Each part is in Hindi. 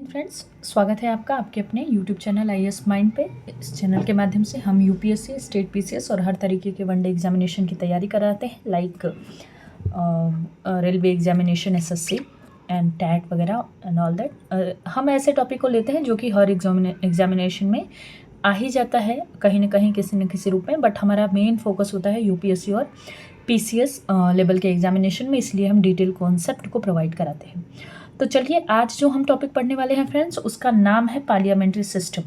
फ्रेंड्स, स्वागत है आपका आपके अपने यूट्यूब चैनल आईएएस माइंड पे। इस चैनल के माध्यम से हम यूपीएससी, स्टेट पीसीएस और हर तरीके के वनडे एग्जामिनेशन की तैयारी कराते हैं, like railway examination, SSC and TET वगैरह एंड ऑल दैट। हम ऐसे टॉपिक को लेते हैं जो कि हर एग्जामिनेशन में आ ही जाता है कहीं ना कहीं, किसी न किसी रूप में, बट हमारा मेन फोकस होता है यूपीएससी और पीसीएस लेवल के एग्जामिनेशन में, इसलिए हम डिटेल कॉन्सेप्ट को प्रोवाइड कराते हैं। तो चलिए, आज जो हम टॉपिक पढ़ने वाले हैं फ्रेंड्स, उसका नाम है पार्लियामेंट्री सिस्टम।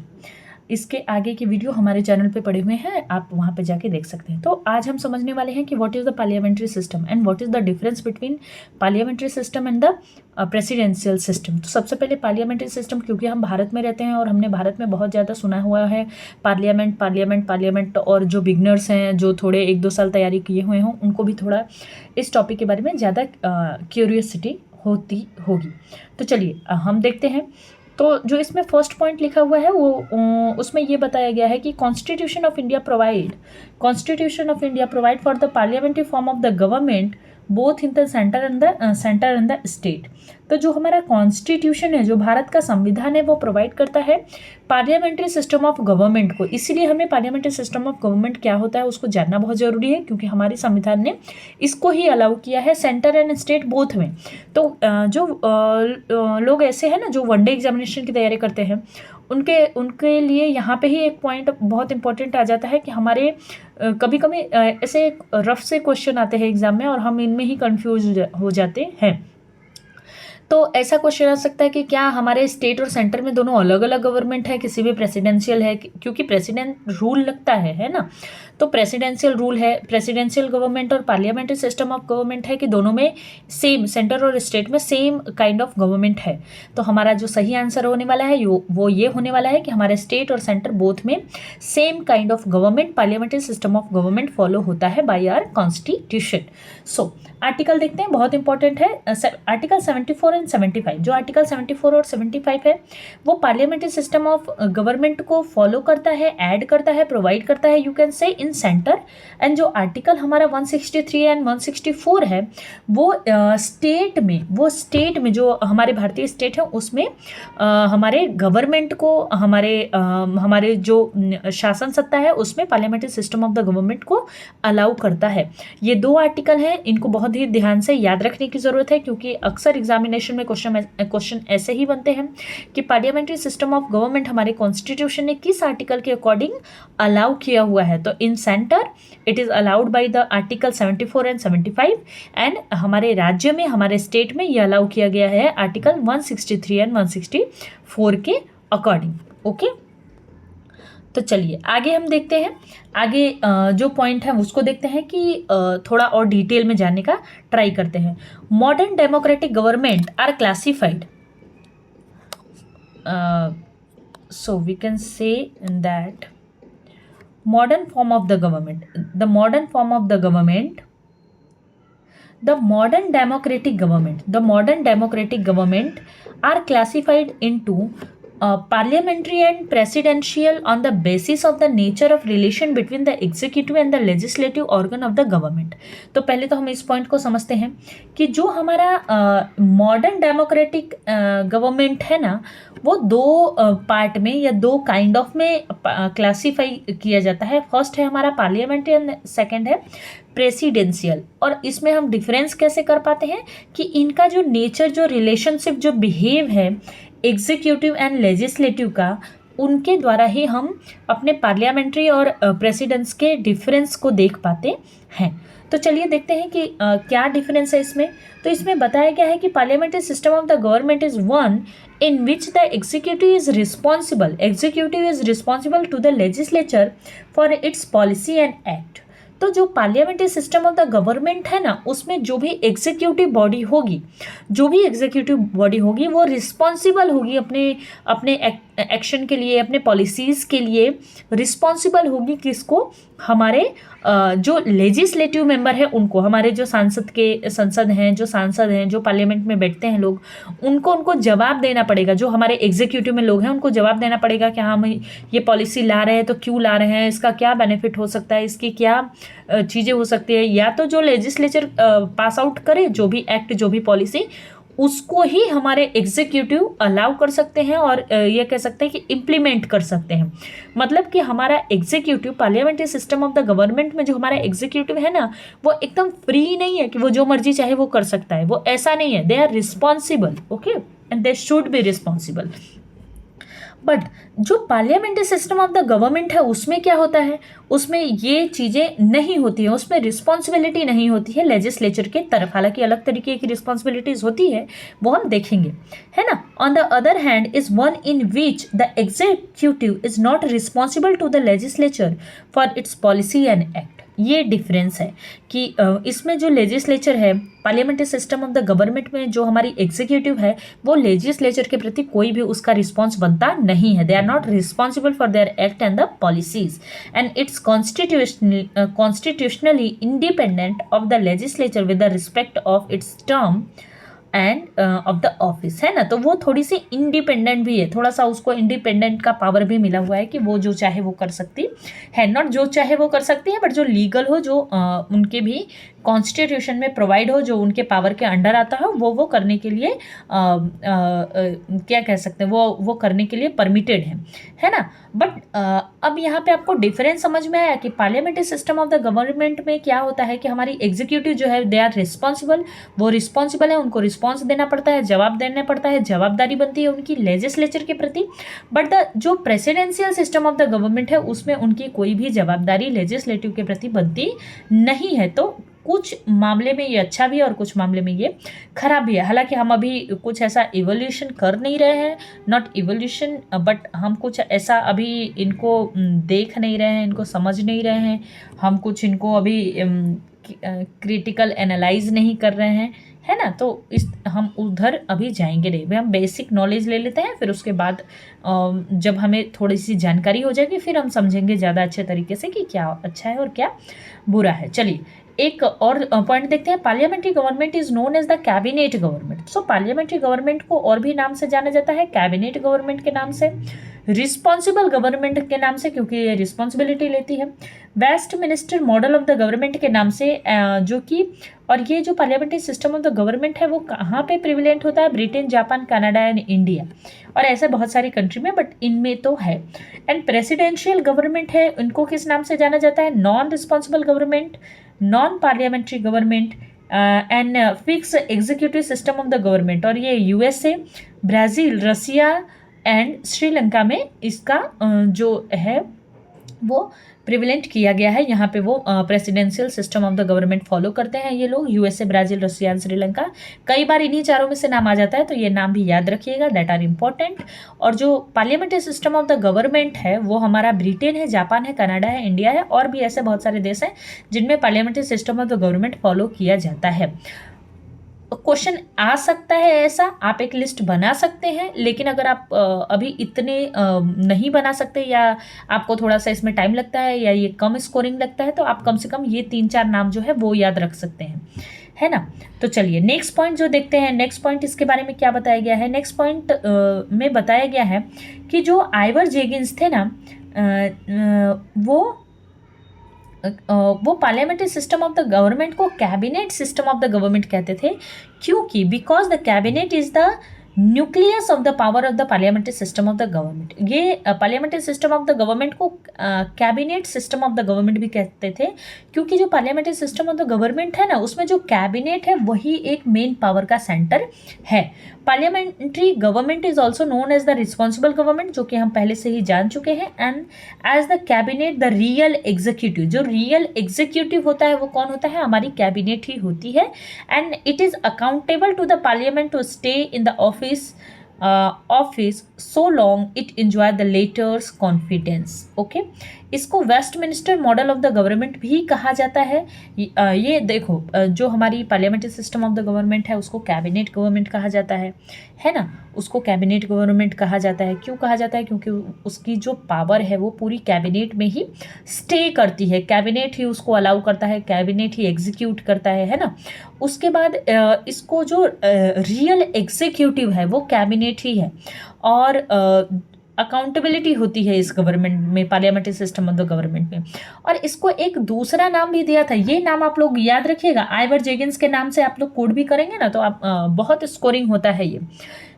इसके आगे की वीडियो हमारे चैनल पे पड़े हुए हैं, आप वहाँ पे जाके देख सकते हैं। तो आज हम समझने वाले हैं कि what is the parliamentary system and what is the difference between parliamentary system and the presidential system. तो सबसे पहले पार्लियामेंट्री सिस्टम, क्योंकि हम भारत में रहते हैं और हमने भारत में बहुत ज़्यादा सुना हुआ है पार्लियामेंट पार्लियामेंट पार्लियामेंट, और जो बिगनर्स हैं, जो थोड़े 1-2 साल तैयारी किए हुए हों, उनको भी थोड़ा इस टॉपिक के बारे में ज़्यादा क्यूरियोसिटी होती होगी। तो चलिए हम देखते हैं। तो जो इसमें फर्स्ट पॉइंट लिखा हुआ है वो उसमें ये बताया गया है कि constitution of India provide for the parliamentary form of the government both in the centre and the state. तो जो हमारा कॉन्स्टिट्यूशन है, जो भारत का संविधान है, वो प्रोवाइड करता है पार्लियामेंट्री सिस्टम ऑफ गवर्नमेंट को। इसीलिए हमें पार्लियामेंट्री सिस्टम ऑफ गवर्नमेंट क्या होता है उसको जानना बहुत ज़रूरी है, क्योंकि हमारे संविधान ने इसको ही अलाउ किया है सेंटर एंड स्टेट बोथ में। तो जो लोग ऐसे हैं ना जो वनडे एग्जामिनेशन की तैयारी करते हैं, उनके लिए यहाँ पे ही एक पॉइंट बहुत इंपॉर्टेंट आ जाता है कि हमारे कभी कभी ऐसे रफ से क्वेश्चन आते हैं एग्जाम में और हम इनमें ही कंफ्यूज हो जाते हैं। तो ऐसा क्वेश्चन आ सकता है कि क्या हमारे स्टेट और सेंटर में दोनों अलग अलग गवर्नमेंट है, किसी भी प्रेसिडेंशियल है, क्योंकि प्रेसिडेंट रूल लगता है ना। तो प्रेसिडेंशियल रूल है, प्रेसिडेंशियल गवर्नमेंट और पार्लियामेंट्री सिस्टम ऑफ गवर्नमेंट है कि दोनों में सेम, सेंटर और स्टेट में सेम काइंड ऑफ गवर्नमेंट है। तो हमारा जो सही आंसर होने वाला है वो ये होने वाला है कि हमारे स्टेट और सेंटर बोथ में same kind of government, parliamentary system of government follow होता है by our constitution. So article देखते हैं, बहुत इंपॉर्टेंट है। आर्टिकल 74 एंड 75, जो आर्टिकल 74 और 75 है वो पार्लियामेंट्री सिस्टम ऑफ गवर्नमेंट को फॉलो करता है, ऐड करता है, प्रोवाइड करता है, you can say in centre. And जो आर्टिकल हमारा 163 एंड 164 है वो स्टेट में जो हमारे भारतीय स्टेट है उसमें हमारे गवर्नमेंट को, हमारे जो शासन सत्ता है उसमें parliamentary system of the government को अलाउ करता है। ये 2 आर्टिकल हैं, इनको बहुत ही ध्यान से याद रखने की जरूरत है, क्योंकि अक्सर एग्जामिनेशन में क्वेश्चन ऐसे ही बनते हैं कि पार्लियामेंट्री सिस्टम ऑफ गवर्नमेंट हमारे कॉन्स्टिट्यूशन ने किस आर्टिकल के अकॉर्डिंग अलाउ किया हुआ है। तो in centre it is allowed by the article 74 and 75, and हमारे राज्य में, हमारे स्टेट में ये अलाउ किया गया है आर्टिकल 163 एंड 164 के अकॉर्डिंग। ओके, तो चलिए आगे हम देखते हैं। आगे जो पॉइंट है उसको देखते हैं कि थोड़ा और डिटेल में जानने का ट्राई करते हैं। Modern democratic government are classified, so we can say that modern form of the government, the modern democratic government are classified into parliamentary and presidential on the basis of the nature of relation between the executive and the legislative organ of the government। तो पहले तो हम इस पॉइंट को समझते हैं कि जो हमारा मॉडर्न डेमोक्रेटिक गवर्नमेंट है ना, वो 2 पार्ट में या 2 काइंड ऑफ में क्लासीफाई किया जाता है। फर्स्ट है हमारा पार्लियामेंट्री एंड सेकेंड है प्रेसिडेंशियल। और इसमें हम डिफरेंस कैसे कर पाते हैं कि इनका जो नेचर, जो रिलेशनशिप, जो बिहेव है एग्जीक्यूटिव एंड लेजिस्लेटिव का, उनके द्वारा ही हम अपने पार्लियामेंट्री और प्रेसिडेंस के डिफरेंस को देख पाते हैं। तो चलिए देखते हैं कि क्या डिफरेंस है इसमें। तो इसमें बताया गया है कि parliamentary system of the government is one in which the executive is responsible to the legislature for its policy and act। तो जो parliamentary system of the government है ना, उसमें जो भी एग्जीक्यूटिव बॉडी होगी वो रिस्पॉन्सिबल होगी अपने एक्शन के लिए, अपने पॉलिसीज़ के लिए रिस्पॉन्सिबल होगी। किसको? हमारे जो लेजिस्लेटिव मेंबर है उनको, हमारे जो संसद हैं, जो पार्लियामेंट में बैठते हैं लोग, उनको जवाब देना पड़ेगा। जो हमारे एग्जीक्यूटिव में लोग हैं उनको जवाब देना पड़ेगा कि हाँ, हम ये पॉलिसी ला रहे हैं तो क्यों ला रहे हैं, इसका क्या बेनिफिट हो सकता है, इसकी क्या चीज़ें हो सकती है। या तो जो लेजिस्लेचर पास आउट करे, जो भी एक्ट, जो भी पॉलिसी, उसको ही हमारे एग्जीक्यूटिव अलाउ कर सकते हैं और ये कह सकते हैं कि इम्प्लीमेंट कर सकते हैं। मतलब कि हमारा executive parliamentary system of the government में जो हमारा एग्जीक्यूटिव है ना, वो एकदम फ्री नहीं है कि वो जो मर्जी चाहे वो कर सकता है, वो ऐसा नहीं है। They are responsible, okay, and they should be responsible. But जो parliamentary system of the government है उसमें क्या होता है, उसमें ये चीज़ें नहीं होती हैं, उसमें रिस्पॉन्सिबिलिटी नहीं होती है लेजिस्लेचर के तरफ। हालांकि अलग तरीके की रिस्पॉन्सिबिलिटीज होती है, वो हम देखेंगे, है ना। On the other hand is one in which the executive is not responsible to the legislature for its policy and act. ये डिफरेंस है कि इसमें जो लेजिस्लेचर है, parliamentary system of the government में जो हमारी एग्जीक्यूटिव है, वो लेजिस्लेचर के प्रति कोई भी उसका रिस्पॉन्स बनता नहीं है। They are not responsible for their act and the policies and it's constitutionally independent of the legislature with the respect of its term and of the office, है ना। तो वो थोड़ी सी इंडिपेंडेंट भी है, थोड़ा सा उसको इंडिपेंडेंट का पावर भी मिला हुआ है कि वो जो चाहे वो कर सकती है, नॉट जो चाहे वो कर सकती है, बट जो लीगल हो, जो उनके भी कॉन्स्टिट्यूशन में प्रोवाइड हो, जो उनके पावर के अंडर आता है, वो करने के लिए क्या कह सकते हैं, वो करने के लिए परमिटेड है ना। बट अब यहाँ पे आपको डिफरेंस समझ में आया कि parliamentary system of the government में क्या होता है कि हमारी एग्जीक्यूटिव जो है, दे आर रिस्पॉन्सिबल, वो रिस्पॉन्सिबल है, उनको रिस्पॉन्स देना पड़ता है, जवाब देना पड़ता है, जवाबदारी बनती है उनकी लेजिस्लेचर के प्रति। बट द जो presidential system of the government है, उसमें उनकी कोई भी जवाबदारी लेजिस्लेटिव के प्रति बनती नहीं है। तो कुछ मामले में ये अच्छा भी है और कुछ मामले में ये खराब भी है। हालांकि हम अभी कुछ ऐसा इवोल्यूशन कर नहीं रहे हैं, नॉट इवोल्यूशन, बट हम कुछ ऐसा अभी इनको देख नहीं रहे हैं, इनको समझ नहीं रहे हैं, हम कुछ इनको अभी क्रिटिकल एनालाइज नहीं कर रहे हैं, है ना। तो हम उधर अभी जाएंगे नहीं, हम बेसिक नॉलेज ले लेते हैं, फिर उसके बाद जब हमें थोड़ी सी जानकारी हो जाएगी, फिर हम समझेंगे ज़्यादा अच्छे तरीके से कि क्या अच्छा है और क्या बुरा है। चलिए एक और पॉइंट देखते हैं। Parliamentary government is known as the cabinet government. So parliamentary government को और भी नाम से जाना जाता है, कैबिनेट गवर्नमेंट के नाम से, रिस्पॉन्सिबल गवर्नमेंट के नाम से क्योंकि ये रिस्पॉन्सिबिलिटी लेती है, Westminster model of the government के नाम से, जो कि और ये जो parliamentary system of the government है वो कहाँ पे प्रिविलेंट होता है, Britain, Japan, Canada and India, और ऐसे बहुत सारी कंट्री में, बट इनमें तो है। एंड प्रेसिडेंशियल गवर्नमेंट है, इनको किस नाम से जाना जाता है, non responsible government, non parliamentary government and fix executive system of the government. और ये USA, Brazil, Russia and Sri Lanka में इसका जो है वो प्रिविलेंट किया गया है। यहाँ पे वो presidential system of the government follow करते हैं ये लोग, यूएसए, ब्राज़ील, रसिया, श्रीलंका। कई बार इन्हीं चारों में से नाम आ जाता है, तो ये नाम भी याद रखिएगा, दैट आर इम्पॉर्टेंट। और जो parliamentary system of the government है वो हमारा ब्रिटेन है, जापान है, कनाडा है, इंडिया है, और भी ऐसे बहुत सारे देश हैं जिनमें parliamentary system of the government follow किया जाता है। क्वेश्चन आ सकता है ऐसा, आप एक लिस्ट बना सकते हैं, लेकिन अगर आप अभी इतने नहीं बना सकते या आपको थोड़ा सा इसमें टाइम लगता है या ये कम स्कोरिंग लगता है, तो आप कम से कम ये 3-4 नाम जो है वो याद रख सकते हैं, है ना। तो चलिए नेक्स्ट पॉइंट जो देखते हैं। नेक्स्ट पॉइंट इसके बारे में क्या बताया गया है, नेक्स्ट पॉइंट में बताया गया है कि जो आइवर जेगिंस थे ना, वो parliamentary system of the government को cabinet system of the government कहते थे, क्योंकि because the cabinet is the nucleus of the power of the parliamentary system of the government. ये parliamentary system of the government को cabinet system of the government भी कहते थे, क्योंकि जो parliamentary system of the government है ना, उसमें जो कैबिनेट है वही एक मेन पावर का सेंटर है। Parliamentary government is also known as the responsible government, जो कि हम पहले से ही जान चुके हैं, and as the cabinet the real executive. जो रियल एग्जीक्यूटिव होता है वो कौन होता है, हमारी कैबिनेट ही होती है, and it is accountable to the parliament to stay in the office so long it enjoy the latter's confidence. Okay, इसको Westminster model of the government भी कहा जाता है। ये देखो, जो हमारी parliamentary system of the government है उसको कैबिनेट गवर्नमेंट कहा जाता है ना, उसको कैबिनेट गवर्नमेंट कहा जाता है। क्यों कहा जाता है, क्योंकि उसकी जो पावर है वो पूरी कैबिनेट में ही स्टे करती है, कैबिनेट ही उसको अलाउ करता है, कैबिनेट ही एग्जीक्यूट करता है ना। उसके बाद इसको जो रियल एग्जीक्यूटिव है वो कैबिनेट ही है, और अकाउंटेबिलिटी होती है इस गवर्नमेंट में, parliamentary system of the government में। और इसको एक दूसरा नाम भी दिया था, ये नाम आप लोग याद रखिएगा, आइवर जेगिंस के नाम से आप लोग कोड भी करेंगे ना तो आप बहुत स्कोरिंग होता है ये।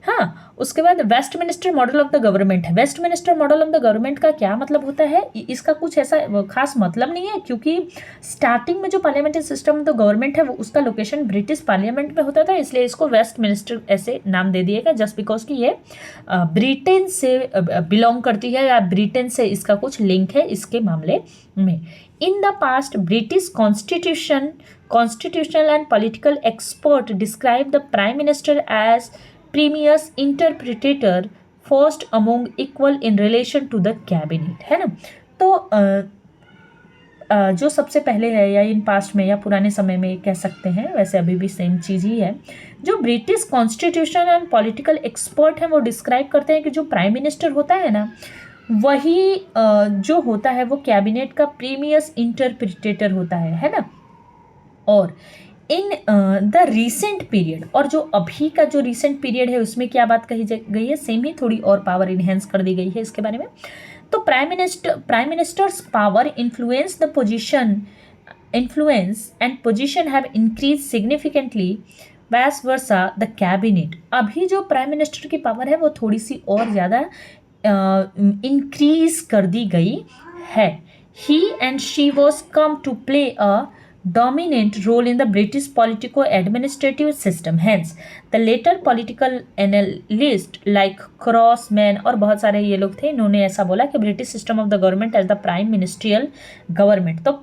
हाँ, उसके बाद Westminster model of the government है। Westminster model of the government का क्या मतलब होता है, इसका कुछ ऐसा खास मतलब नहीं है, क्योंकि स्टार्टिंग में जो parliamentary system of the government है वो उसका लोकेशन ब्रिटिश पार्लियामेंट में होता था, इसलिए इसको वेस्टमिनिस्टर ऐसे नाम दे दिएगा, जस्ट बिकॉज कि ये ब्रिटेन से बिलोंग करती है या ब्रिटेन से इसका कुछ लिंक है इसके मामले में। In the past British constitutional and political expert describe the prime minister as previous interpreter first among equal in relation to the cabinet, है ना। तो जो सबसे पहले है या इन पास्ट में या पुराने समय में कह सकते हैं, वैसे अभी भी सेम चीज़ ही है, जो British constitution and political expert हैं वो डिस्क्राइब करते हैं कि जो प्राइम मिनिस्टर होता है ना वही जो होता है वो कैबिनेट का प्रीमियस इंटरप्रिटेटर होता है ना। और इन द रीसेंट पीरियड, और जो अभी का जो रीसेंट पीरियड है उसमें क्या बात कही गई है, सेम ही थोड़ी और पावर इनहेंस कर दी गई है इसके बारे में। तो prime ministers power influence and position have increase significantly, वैस वर्सा द कैबिनेट। अभी जो प्राइम मिनिस्टर की पावर है वो थोड़ी सी और ज़्यादा इंक्रीज कर दी गई है। He and she was come to play a dominant role in the British politico-administrative system. Hence, the later political analyst like Crossman और बहुत सारे ये लोग थे, इन्होंने ऐसा बोला कि British system of the government as the prime ministerial government. तो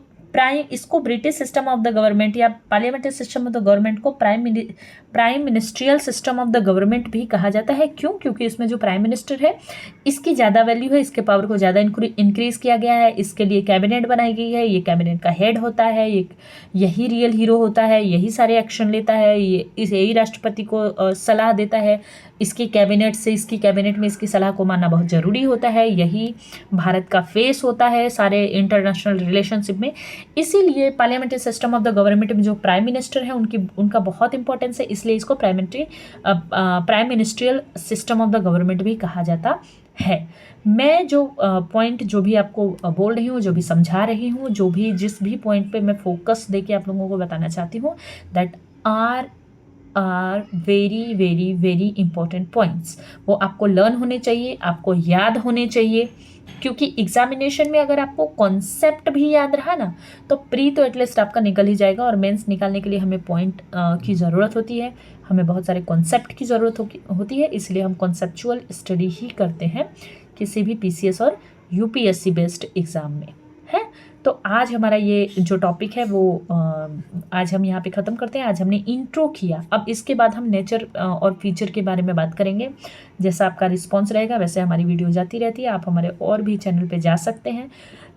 इसको British system of the government या parliamentary system of the government को prime ministerial system of the government भी कहा जाता है। क्यों? क्योंकि इसमें जो प्राइम मिनिस्टर है इसकी ज़्यादा वैल्यू है, इसके पावर को ज़्यादा इंक्रीज किया गया है, इसके लिए कैबिनेट बनाई गई है, ये कैबिनेट का हेड होता है, यही रियल हीरो होता है, यही सारे एक्शन लेता है, यही राष्ट्रपति को सलाह देता है, इसकी कैबिनेट से इसकी कैबिनेट में इसकी सलाह को मानना बहुत ज़रूरी होता है, यही भारत का फेस होता है सारे इंटरनेशनल रिलेशनशिप में। इसीलिए parliamentary system of the government में जो प्राइम मिनिस्टर है उनका बहुत इंपॉर्टेंस है, इसलिए इसको prime ministerial system of the government भी कहा जाता है। मैं जो पॉइंट जो भी आपको बोल रही हूँ, जो भी समझा रही हूँ, जो भी जिस भी पॉइंट पे मैं फोकस देके आप लोगों को बताना चाहती हूँ, that are very very very important points. वो आपको लर्न होने चाहिए, आपको याद होने चाहिए, क्योंकि एग्जामिनेशन में अगर आपको कॉन्सेप्ट भी याद रहा ना तो प्री तो एटलीस्ट आपका निकल ही जाएगा, और मेंस निकालने के लिए हमें पॉइंट की ज़रूरत होती है, हमें बहुत सारे कॉन्सेप्ट की ज़रूरत होती है, इसलिए हम कॉन्सेप्चुअल स्टडी ही करते हैं किसी भी पीसीएस और यूपीएससी बेस्ड एग्ज़ाम में, है। तो आज हमारा ये जो टॉपिक है वो आज हम यहाँ पे ख़त्म करते हैं। आज हमने इंट्रो किया, अब इसके बाद हम नेचर और फीचर के बारे में बात करेंगे। जैसा आपका रिस्पॉन्स रहेगा वैसे हमारी वीडियो जाती रहती है, आप हमारे और भी चैनल पे जा सकते हैं।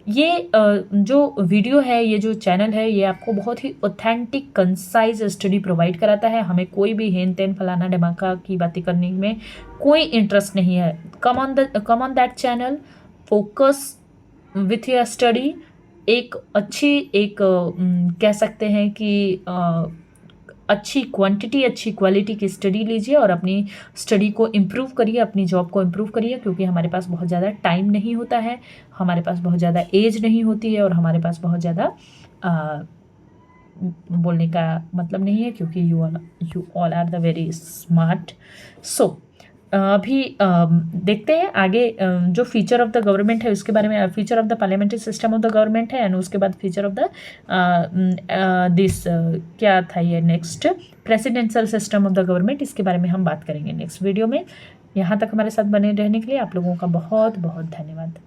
ये जो वीडियो है, ये जो चैनल है, ये आपको बहुत ही ऑथेंटिक कंसाइज स्टडी प्रोवाइड कराता है। हमें कोई भी हेन तेन फलाना धमाका की बातें करने में कोई इंटरेस्ट नहीं है। Come on that channel, focus with your study. एक कह सकते हैं कि अच्छी क्वांटिटी अच्छी क्वालिटी की स्टडी लीजिए और अपनी स्टडी को इम्प्रूव करिए, अपनी जॉब को इम्प्रूव करिए, क्योंकि हमारे पास बहुत ज़्यादा टाइम नहीं होता है, हमारे पास बहुत ज़्यादा एज नहीं होती है, और हमारे पास बहुत ज़्यादा बोलने का मतलब नहीं है, क्योंकि you all are the very smart. So अभी देखते हैं आगे जो फीचर ऑफ द गवर्नमेंट है उसके बारे में, feature of the parliamentary system of the government है, एंड उसके बाद फीचर ऑफ द क्या था ये next, presidential system of the government, इसके बारे में हम बात करेंगे नेक्स्ट वीडियो में। यहाँ तक हमारे साथ बने रहने के लिए आप लोगों का बहुत बहुत धन्यवाद।